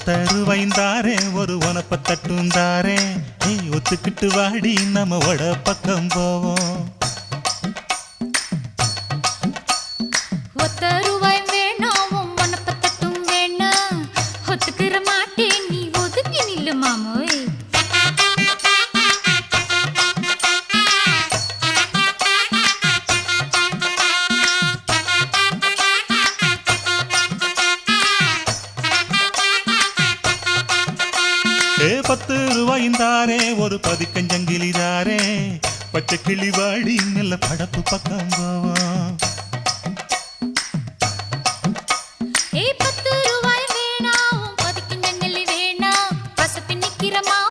10 ரூபாய்ந்தாரே ஒரு உனப்ப தட்டுந்தாரே ஒத்துக்கிட்டு வாடி நம்ம வட பக்கம் போவோம் 10 ரூபாய் வேணாம் உனப்ப தட்டும் வேணாம் ஒத்துக்கிற மாட்டேன் நீ ஒதுங்கி நில்லு மாமோய் 10 ரூபாய்ந்தாரே ஒரு பதிக்கஞ்சங்கிலிதாரே பச்சை கிளி வாடி நல்ல படப்பு பக்கம் போவோம்